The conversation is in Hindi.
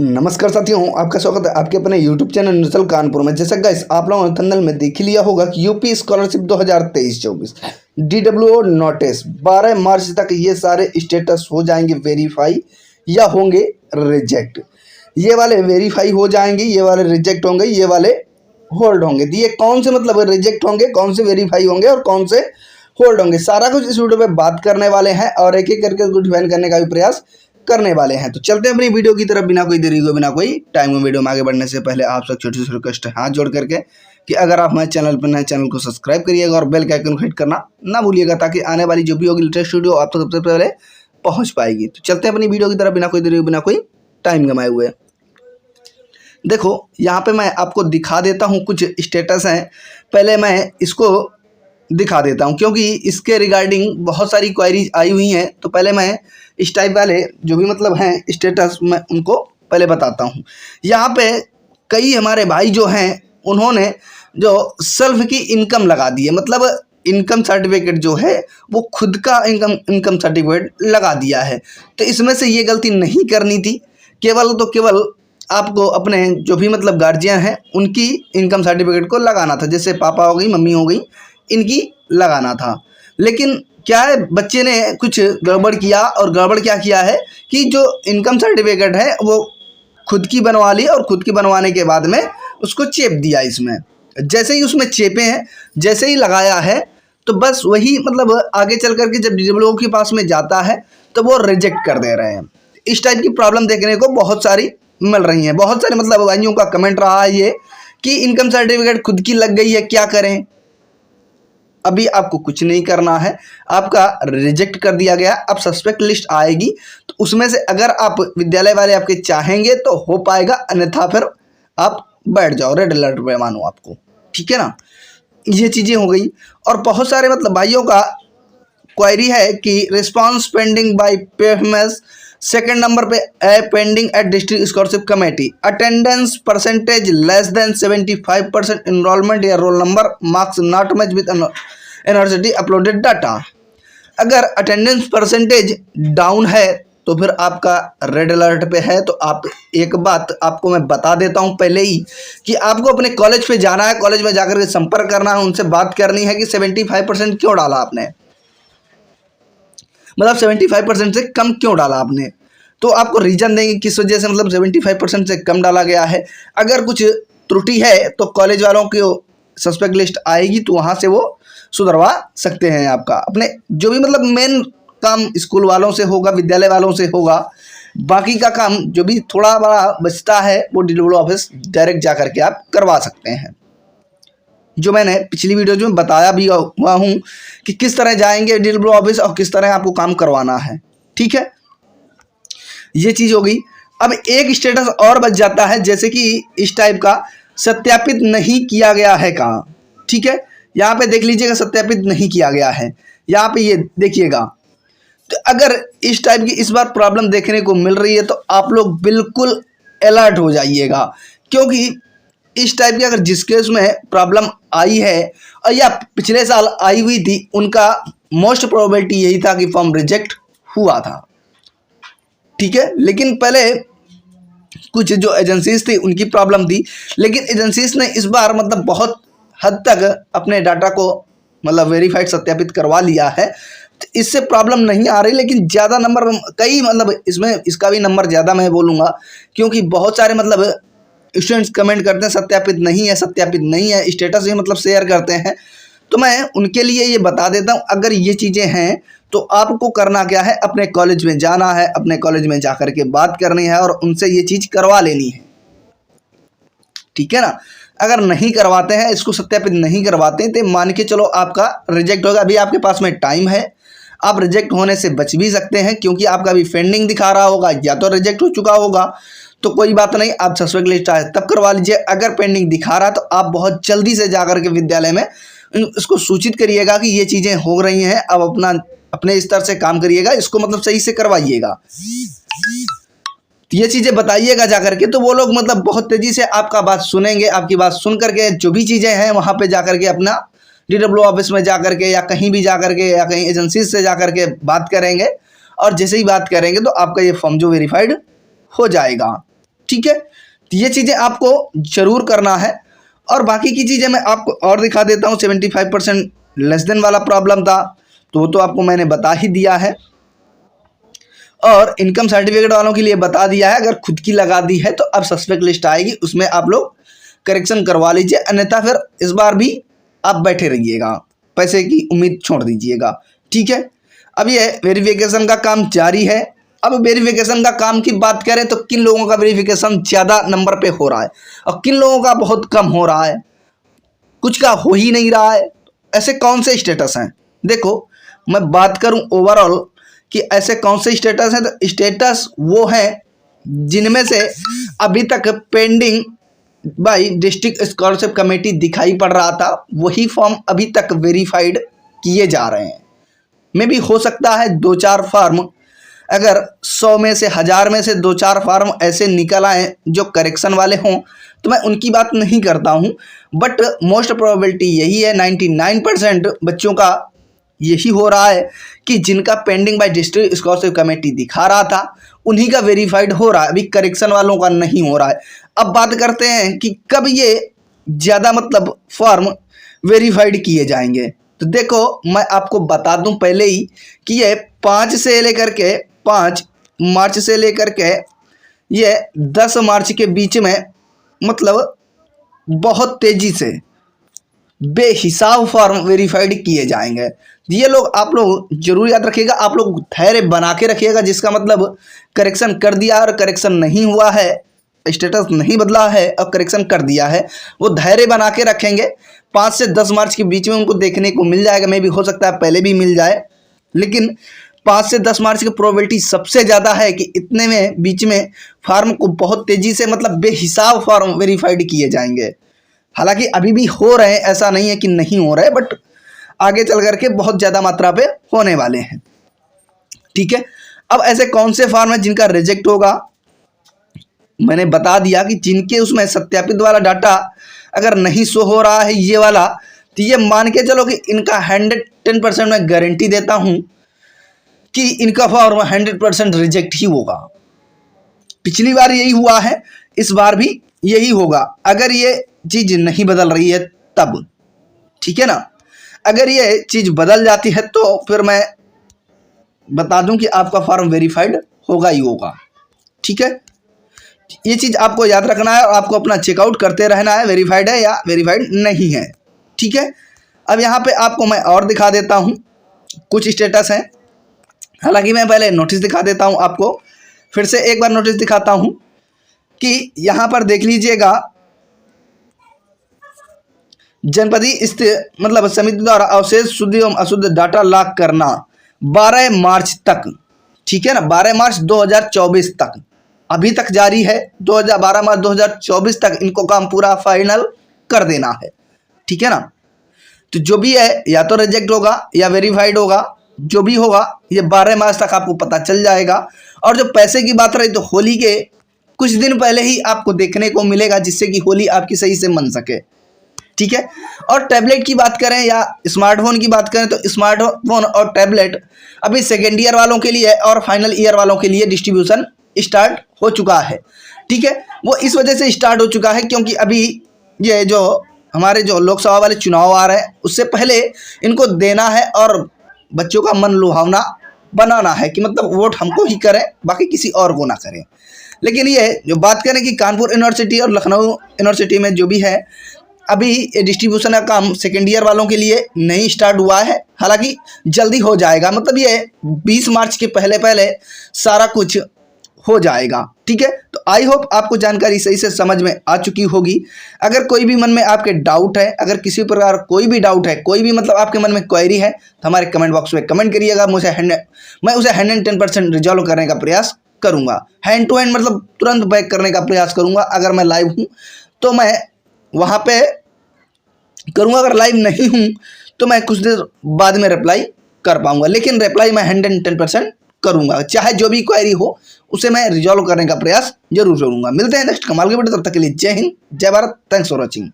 नमस्कार साथियों, आपका स्वागत है आपके अपने YouTube चैनल नचल कानपुर में। जैसा गाइस आप लोगों ने थंबनेल में देख लिया होगा कि यूपी स्कॉलरशिप 2023-24 DWO नोटिस 12 मार्च तक ये सारे स्टेटस हो जाएंगे वेरीफाई या होंगे रिजेक्ट। ये वाले वेरीफाई हो जाएंगे, ये वाले रिजेक्ट होंगे, ये वाले होल्ड होंगे। तो ये कौन से मतलब रिजेक्ट होंगे, कौन से वेरीफाई होंगे और कौन से होल्ड होंगे, सारा कुछ इस वीडियो में बात करने वाले हैं और एक एक करके उसको डिफाइन करने का भी प्रयास करने वाले हैं। तो चलते हैं अपनी वीडियो की तरफ बिना कोई देरी को, बिना कोई टाइम को। वीडियो में आगे बढ़ने से पहले आप सब छोटी सी रिक्वेस्ट है हाथ जोड़ करके कि अगर आप हमारे चैनल पर नए, चैनल को सब्सक्राइब करिएगा और बेल के आइकन को हिट करना ना भूलिएगा, ताकि आने वाली जो भी होगी लेटेस्ट वीडियो आप तक सबसे पहले पहुंच पाएगी। तो चलते हैं अपनी वीडियो की तरफ बिना कोई देरी को, बिना कोई टाइम गंवाए हुए। देखो यहाँ पे मैं आपको दिखा देता हूँ, कुछ स्टेटस हैं। पहले मैं इसको दिखा देता हूँ क्योंकि इसके रिगार्डिंग बहुत सारी क्वायरीज आई हुई हैं। तो पहले मैं इस टाइप वाले जो भी मतलब हैं स्टेटस, मैं उनको पहले बताता हूँ। यहाँ पे कई हमारे भाई जो हैं उन्होंने जो सेल्फ की इनकम लगा दी है, मतलब इनकम सर्टिफिकेट जो है वो खुद का इनकम सर्टिफिकेट लगा दिया है। तो इसमें से ये गलती नहीं करनी थी। केवल आपको अपने जो भी मतलब गार्जियन हैं उनकी इनकम सर्टिफिकेट को लगाना था, जैसे पापा हो गई, मम्मी हो गई, इनकी लगाना था। लेकिन क्या है, बच्चे ने कुछ गड़बड़ किया, और गड़बड़ क्या किया है कि जो इनकम सर्टिफिकेट है वो खुद की बनवा ली, और खुद की बनवाने के बाद में उसको चेप दिया। इसमें जैसे ही उसमें चेपे हैं, जैसे ही लगाया है, तो बस वही मतलब आगे चल करके जब DWO के पास में जाता है तो वो रिजेक्ट कर दे रहे हैं। इस टाइप की प्रॉब्लम देखने को बहुत सारी मिल रही हैं। बहुत सारे मतलब भाइयों का कमेंट रहा है ये कि इनकम सर्टिफिकेट खुद की लग गई है, क्या करें। अभी आपको कुछ नहीं करना है, आपका रिजेक्ट कर दिया गया। अब सस्पेक्ट लिस्ट आएगी तो उसमें से अगर आप विद्यालय वाले आपके चाहेंगे तो हो पाएगा, अन्यथा फिर आप बैठ जाओ, रेड अलर्ट पे मानो आपको। ठीक है ना, ये चीज़ें हो गई। और बहुत सारे मतलब भाइयों का क्वेरी है कि response pending by PFMS, second number पे है pending at district scholarship committee, attendance percentage less than 75%, enrollment या roll number, marks not match with university uploaded data. अगर अटेंडेंस परसेंटेज डाउन है तो फिर आपका रेड अलर्ट पे है। तो आप एक बात आपको मैं बता देता हूं पहले ही कि आपको अपने कॉलेज पे जाना है, कॉलेज में जाकर के संपर्क करना है, उनसे बात करनी है कि 75% क्यों डाला आपने, मतलब 75% से कम क्यों डाला आपने। तो आपको रीजन देंगे किस वजह से मतलब 75% से कम डाला गया है। अगर कुछ त्रुटि है तो कॉलेज वालों की सस्पेक्ट लिस्ट आएगी, तो वहाँ से वो सुधरवा सकते हैं। आपका अपने जो भी मतलब मेन काम स्कूल वालों से होगा, विद्यालय वालों से होगा। बाकी का काम जो भी थोड़ा बड़ा बचता है वो DWO ऑफिस डायरेक्ट जा करके आप करवा सकते हैं। जो मैंने पिछली वीडियो में बताया भी हुआ हूँ कि किस तरह जाएंगे DWO ऑफिस और किस तरह आपको काम करवाना है। ठीक है, ये चीज़ हो गई। अब एक स्टेटस और बच जाता है, जैसे कि इस टाइप का सत्यापित नहीं किया गया है कहाँ। ठीक है, यहाँ पे देख लीजिएगा सत्यापित नहीं किया गया है, यहाँ पे ये देखिएगा। तो अगर इस टाइप की इस बार प्रॉब्लम देखने को मिल रही है तो आप लोग बिल्कुल अलर्ट हो जाइएगा, क्योंकि इस टाइप की अगर जिस केस में प्रॉब्लम आई है और या पिछले साल आई हुई थी, उनका मोस्ट प्रोबेबिलिटी यही था कि फॉर्म रिजेक्ट हुआ था। ठीक है, लेकिन पहले कुछ जो एजेंसीज थी उनकी प्रॉब्लम थी, लेकिन एजेंसीज ने इस बार मतलब बहुत हद तक अपने डाटा को मतलब वेरीफाइड सत्यापित करवा लिया है। तो इससे प्रॉब्लम नहीं आ रही, लेकिन ज़्यादा नंबर कई मतलब इसमें इसका भी नंबर ज़्यादा मैं बोलूँगा, क्योंकि बहुत सारे मतलब स्टूडेंट्स कमेंट करते हैं सत्यापित नहीं है, सत्यापित नहीं है, स्टेटस ही मतलब शेयर करते हैं। तो मैं उनके लिए ये बता देता हूँ, अगर ये चीज़ें हैं तो आपको करना क्या है, अपने कॉलेज में जाना है, अपने कॉलेज में जा कर के बात करनी है और उनसे ये चीज़ करवा लेनी है। ठीक है ना, अगर नहीं करवाते हैं, इसको सत्यापित नहीं करवाते हैं, तो मान के चलो आपका रिजेक्ट होगा। अभी आपके पास में टाइम है, आप रिजेक्ट होने से बच भी सकते हैं, क्योंकि आपका अभी पेंडिंग दिखा रहा होगा या तो रिजेक्ट हो चुका होगा। तो कोई बात नहीं, आप सस्पेक्ट लिस्ट आए तब करवा लीजिए। अगर पेंडिंग दिखा रहा है तो आप बहुत जल्दी से जाकर के विद्यालय में इसको सूचित करिएगा कि ये चीज़ें हो रही हैं, अब अपने स्तर से काम करिएगा, इसको मतलब सही से करवाइएगा, ये चीज़ें बताइएगा जाकर के। तो वो लोग मतलब बहुत तेज़ी से आपका बात सुनेंगे। आपकी बात सुन करके जो भी चीज़ें हैं वहाँ पे जाकर के अपना DWO ऑफिस में जाकर के या कहीं भी जाकर के या कहीं एजेंसी से जाकर के बात करेंगे, और जैसे ही बात करेंगे तो आपका ये फॉर्म जो वेरीफाइड हो जाएगा। ठीक है, तो ये चीज़ें आपको जरूर करना है। और बाकी की चीज़ें मैं आपको और दिखा देता हूँ। 75% लेस देन वाला प्रॉब्लम था तो वो तो आपको मैंने बता ही दिया है, और इनकम सर्टिफिकेट वालों के लिए बता दिया है। अगर खुद की लगा दी है तो अब सस्पेक्ट लिस्ट आएगी, उसमें आप लोग करेक्शन करवा लीजिए, अन्यथा फिर इस बार भी आप बैठे रहिएगा, पैसे की उम्मीद छोड़ दीजिएगा। ठीक है, अब ये वेरिफिकेशन का काम जारी है। अब वेरिफिकेशन का काम की बात करें तो किन लोगों का वेरिफिकेशन ज़्यादा नंबर पे हो रहा है और किन लोगों का बहुत कम हो रहा है, कुछ का हो ही नहीं रहा है। ऐसे कौन से स्टेटस हैं? देखो, मैं बात करूं ओवरऑल कि ऐसे कौन से स्टेटस हैं, तो स्टेटस वो हैं जिनमें से अभी तक pending bye district scholarship committee दिखाई पड़ रहा था, वही फॉर्म अभी तक वेरीफाइड किए जा रहे हैं। में भी हो सकता है 2-4 फॉर्म, अगर 100 में से 1000 में से 2-4 फॉर्म ऐसे निकल आए जो करेक्शन वाले हों, तो मैं उनकी बात नहीं करता हूं, बट मोस्ट प्रोबेबिलिटी यही है, 99% बच्चों का यही हो रहा है कि जिनका pending bye district scholarship committee दिखा रहा था उन्हीं का वेरीफाइड हो रहा है, अभी करेक्शन वालों का नहीं हो रहा है। अब बात करते हैं कि कब ये ज़्यादा मतलब फॉर्म वेरीफाइड किए जाएंगे। तो देखो, मैं आपको बता दूं पहले ही कि ये 5 मार्च से लेकर के ये 10 मार्च के बीच में मतलब बहुत तेज़ी से बेहिसाब फॉर्म वेरीफाइड किए जाएंगे। ये लोग आप लोग जरूर याद रखिएगा, आप लोग धैर्य बना के रखिएगा, जिसका मतलब करेक्शन कर दिया और करेक्शन नहीं हुआ है, स्टेटस नहीं बदला है और करेक्शन कर दिया है, वो धैर्य बना के रखेंगे। 5 से 10 मार्च के बीच में उनको देखने को मिल जाएगा, मे भी हो सकता है पहले भी मिल जाए, लेकिन 5 से 10 मार्च की प्रोबेबिलिटी सबसे ज़्यादा है कि इतने में बीच में फॉर्म को बहुत तेज़ी से मतलब बेहिसाब फॉर्म वेरीफाइड किए जाएंगे। हालांकि अभी भी हो रहे हैं, ऐसा नहीं है कि नहीं हो रहे, बट आगे चल करके बहुत ज़्यादा मात्रा पे होने वाले हैं। ठीक है, अब ऐसे कौन से फॉर्म है जिनका रिजेक्ट होगा, मैंने बता दिया कि जिनके उसमें सत्यापित वाला डाटा अगर नहीं शो हो रहा है ये वाला, तो ये मान के चलो कि इनका 110% मैं गारंटी देता हूं कि इनका फॉर्म 100% रिजेक्ट ही होगा। पिछली बार यही हुआ है, इस बार भी यही होगा, अगर ये चीज़ नहीं बदल रही है तब। ठीक है ना, अगर ये चीज़ बदल जाती है तो फिर मैं बता दूं कि आपका फॉर्म वेरीफाइड होगा ही होगा। ठीक है, ये चीज़ आपको याद रखना है और आपको अपना चेकआउट करते रहना है, वेरीफाइड है या वेरीफाइड नहीं है। ठीक है, अब यहाँ पे आपको मैं और दिखा देता हूँ कुछ स्टेटस हैं। हालांकि मैं पहले नोटिस दिखा देता हूँ आपको, फिर से एक बार नोटिस दिखाता हूँ कि यहाँ पर देख लीजिएगा, जनपदीय स्थित मतलब समिति द्वारा अवशेष शुद्ध एवं अशुद्ध डाटा लॉक करना 12 मार्च तक। ठीक है ना, 12 मार्च 2024 तक अभी तक जारी है। 12 मार्च 2024 तक इनको काम पूरा फाइनल कर देना है। ठीक है ना, तो जो भी है या तो रिजेक्ट होगा या वेरीफाइड होगा, जो भी होगा ये 12 मार्च तक आपको पता चल जाएगा। और जो पैसे की बात रही तो होली के कुछ दिन पहले ही आपको देखने को मिलेगा, जिससे कि होली आपकी सही से मन सके। ठीक है, और टैबलेट की बात करें या स्मार्टफोन की बात करें तो स्मार्टफोन और टैबलेट अभी सेकेंड ईयर वालों के लिए और फाइनल ईयर वालों के लिए डिस्ट्रीब्यूशन स्टार्ट हो चुका है। ठीक है, वो इस वजह से स्टार्ट हो चुका है क्योंकि अभी ये जो हमारे जो लोकसभा वाले चुनाव आ रहे हैं उससे पहले इनको देना है और बच्चों का मन लुभावना बनाना है कि मतलब वोट हमको ही करें, बाकी किसी और को ना करें। लेकिन ये जो बात करें कि कानपुर यूनिवर्सिटी और लखनऊ यूनिवर्सिटी में जो भी है, अभी ये डिस्ट्रीब्यूशन का काम सेकेंड ईयर वालों के लिए नहीं स्टार्ट हुआ है, हालांकि जल्दी हो जाएगा। मतलब ये 20 मार्च के पहले पहले सारा कुछ हो जाएगा। ठीक है, तो आई होप आपको जानकारी सही से समझ में आ चुकी होगी। अगर कोई भी मन में आपके डाउट है, अगर किसी प्रकार कोई भी डाउट है, कोई भी मतलब आपके मन में क्वेरी है, तो हमारे कमेंट बॉक्स में कमेंट करिएगा। मैं उसे 110% रिजॉल्व करने का प्रयास करूंगा। हैंड टू हैंड मतलब तुरंत बैक करने का प्रयास करूंगा। अगर मैं लाइव हूँ तो मैं वहाँ पे करूँगा, अगर लाइव नहीं हूँ तो मैं कुछ देर बाद में रिप्लाई कर पाऊँगा, लेकिन रिप्लाई मैं 110% करूँगा। चाहे जो भी क्वेरी हो उसे मैं रिजॉल्व करने का प्रयास जरूर करूँगा। मिलते हैं नेक्स्ट कमाल के वीडियो, तब तक के लिए जय हिंद, जय भारत, थैंक्स फॉर वॉचिंग।